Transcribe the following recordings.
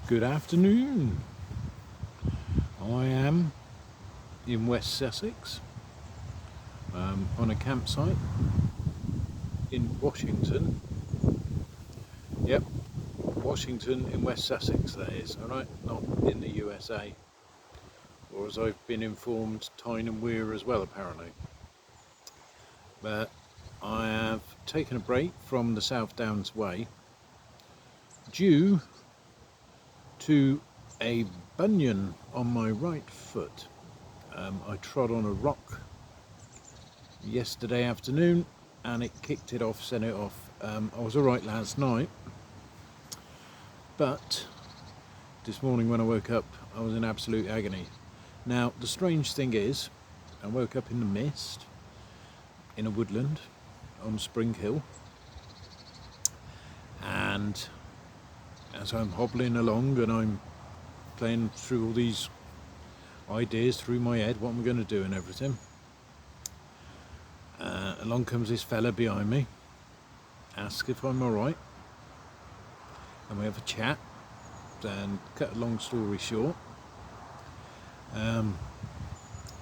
Good afternoon. I am in West Sussex on a campsite in Washington. Yep, Washington in West Sussex, that is, alright, not in the USA. Or as I've been informed, Tyne and Wear as well, apparently. But I have taken a break from the South Downs Way due to a bunion on my right foot. I trod on a rock yesterday afternoon and it kicked it off, sent it off. I was alright last night, but this morning when I woke up I was in absolute agony. Now the strange thing is, I woke up in the mist in a woodland on Spring Hill, and as I'm hobbling along and I'm playing through all these ideas through my head, what I'm going to do and everything, along comes this fella behind me, asks if I'm alright, and we have a chat. And cut a long story short,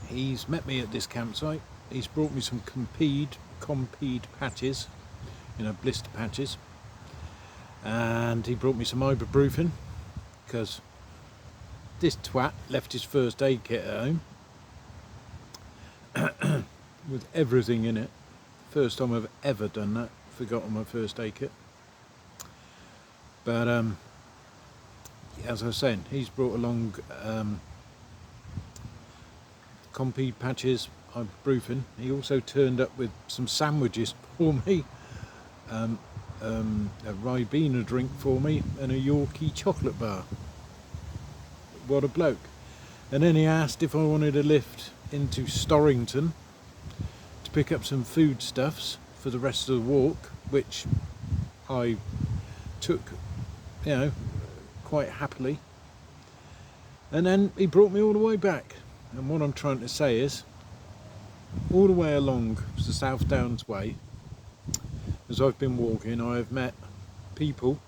he's met me at this campsite. He's brought me some Compeed patches, blister patches, and he brought me some ibuprofen because this twat left his first aid kit at home with everything in it. First time I've ever done that, forgotten my first aid kit. But as I was saying, he's brought along Compeed patches, ibuprofen. He also turned up with some sandwiches for me, a Ribena drink for me, and a Yorkie chocolate bar. What a bloke. And then he asked if I wanted a lift into Storrington to pick up some foodstuffs for the rest of the walk, which I took, quite happily. And then he brought me all the way back. And what I'm trying to say is, all the way along the South Downs Way, as I've been walking, I have met people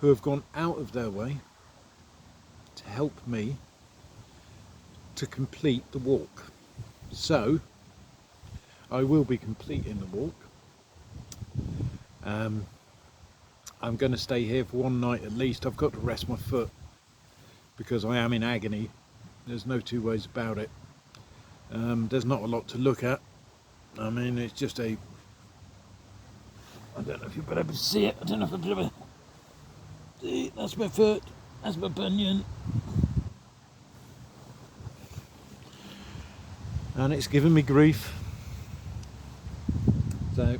who have gone out of their way to help me to complete the walk. So I will be completing the walk. I'm going to stay here for one night at least. I've got to rest my foot because I am in agony. There's no two ways about it. There's not a lot to look at. I mean, it's just I don't know if you'll be able to see it. I don't know if I'll be able to see. That's my foot. That's my bunion. And it's giving me grief. So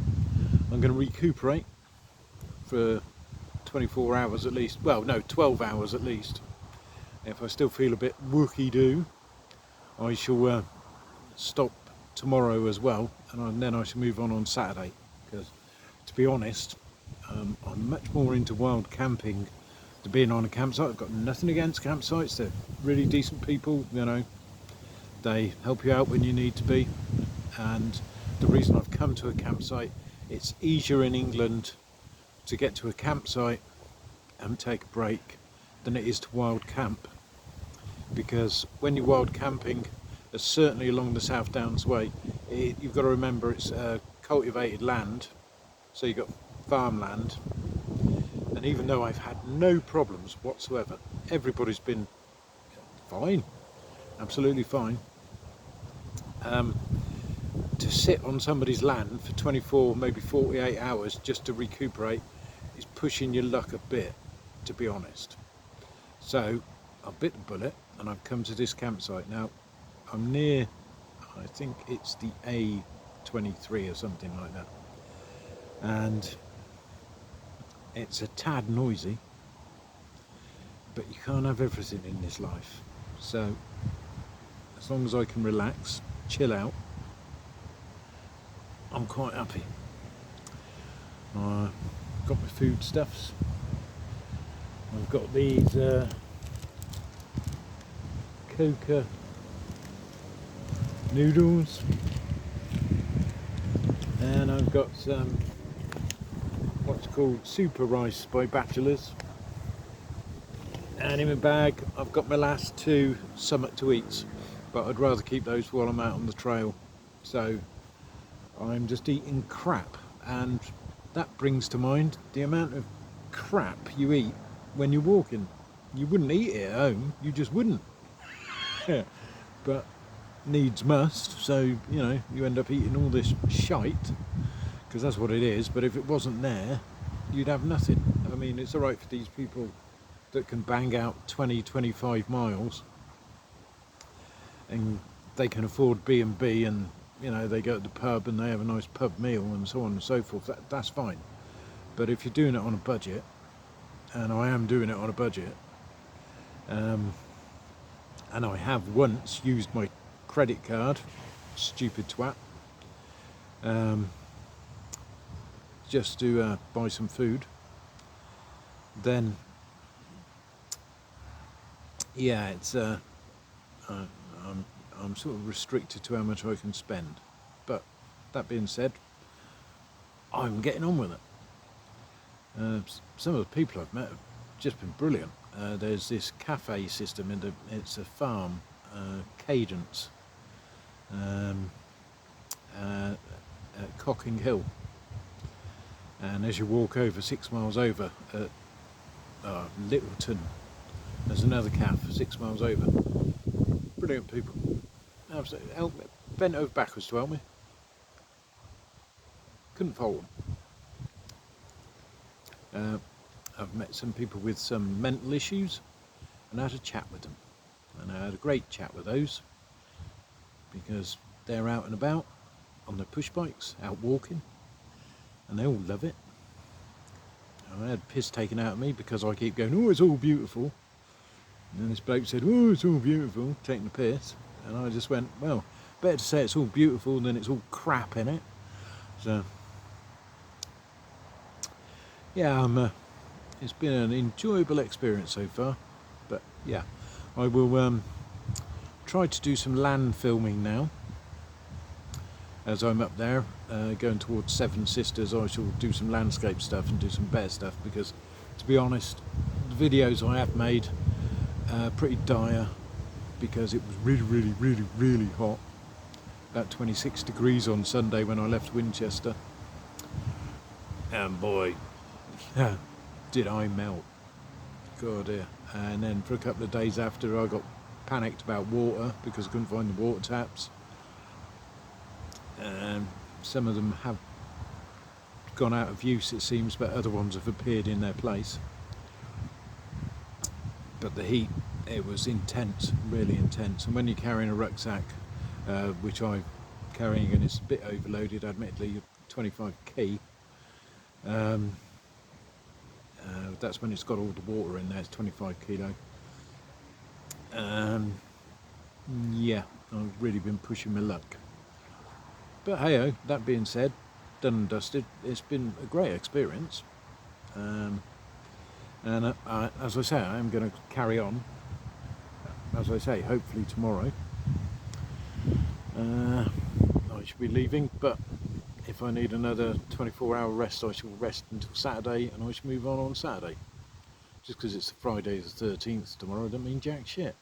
I'm going to recuperate for 24 hours at least. Well, no, 12 hours at least. If I still feel a bit wookie-doo, I shall stop tomorrow as well, and then I shall move on Saturday. Because, to be honest, I'm much more into wild camping than being on a campsite. I've got nothing against campsites. They're really decent people, They help you out when you need to be. And the reason I've come to a campsite, it's easier in England to get to a campsite and take a break than it is to wild camp. Because when you're wild camping, certainly along the South Downs Way, you've got to remember it's cultivated land, so you've got farmland. And even though I've had no problems whatsoever, everybody's been fine, absolutely fine. To sit on somebody's land for 24, maybe 48 hours just to recuperate is pushing your luck a bit, to be honest. So I bit the bullet and I've come to this campsite. Now I'm near, I think it's the A23 or something like that, and it's a tad noisy, but you can't have everything in this life. So as long as I can relax, chill out, I'm quite happy. Got my foodstuffs. I've got these coca noodles, and I've got some what's called super rice by Bachelors, And in my bag I've got my last 2 Summit to Eats, but I'd rather keep those while I'm out on the trail. So I'm just eating crap, and that brings to mind the amount of crap you eat when you're walking. You wouldn't eat it at home, you just wouldn't. But needs must, so you know, you end up eating all this shite, because that's what it is. But if it wasn't there, you'd have nothing. I mean, it's alright for these people that can bang out 20-25 miles and they can afford B&B, and you know, they go to the pub and they have a nice pub meal and so on and so forth. That's fine. But if you're doing it on a budget, and I am doing it on a budget, and I have once used my credit card, stupid twat, just to buy some food, then yeah, it's I'm sort of restricted to how much I can spend. But that being said, I'm getting on with it. Some of the people I've met have just been brilliant. There's this cafe system it's a farm, Cadence, at Cocking Hill, and as you walk over 6 miles over at Littleton, there's another cafe 6 miles over. Brilliant people, absolutely. Bent over backwards to help me. Couldn't fault them. I've met some people with some mental issues and I had a chat with them, and I had a great chat with those, because they're out and about on their push bikes, out walking, and they all love it. I had piss taken out of me because I keep going, oh, it's all beautiful, and this bloke said, oh, it's all beautiful, taking the piss, and I just went, well, better to say it's all beautiful than it's all crap in it. So yeah, it's been an enjoyable experience so far. But yeah, I will try to do some land filming now. As I'm up there, going towards Seven Sisters, I shall do some landscape stuff and do some bear stuff, because to be honest, the videos I have made are pretty dire, because it was really hot. About 26 degrees on Sunday when I left Winchester. And boy, did I melt. God, yeah. And then for a couple of days after, I got panicked about water because I couldn't find the water taps. Some of them have gone out of use, it seems, but other ones have appeared in their place. But the heat, it was intense, really intense. And when you're carrying a rucksack, which I'm carrying, and it's a bit overloaded, admittedly, 25 kg, that's when it's got all the water in there. It's 25 kilo. Yeah, I've really been pushing my luck. But hey-oh, that being said, done and dusted, it's been a great experience. And as I say, I am going to carry on. As I say, hopefully tomorrow I should be leaving, but if I need another 24-hour rest, I shall rest until Saturday, and I shall move on Saturday. Just because it's Friday the 13th tomorrow doesn't mean jack shit.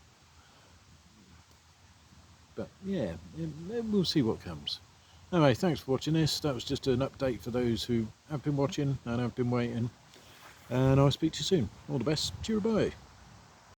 But yeah, we'll see what comes. Anyway, thanks for watching this. That was just an update for those who have been watching and have been waiting. And I'll speak to you soon. All the best. Cheerio, bye.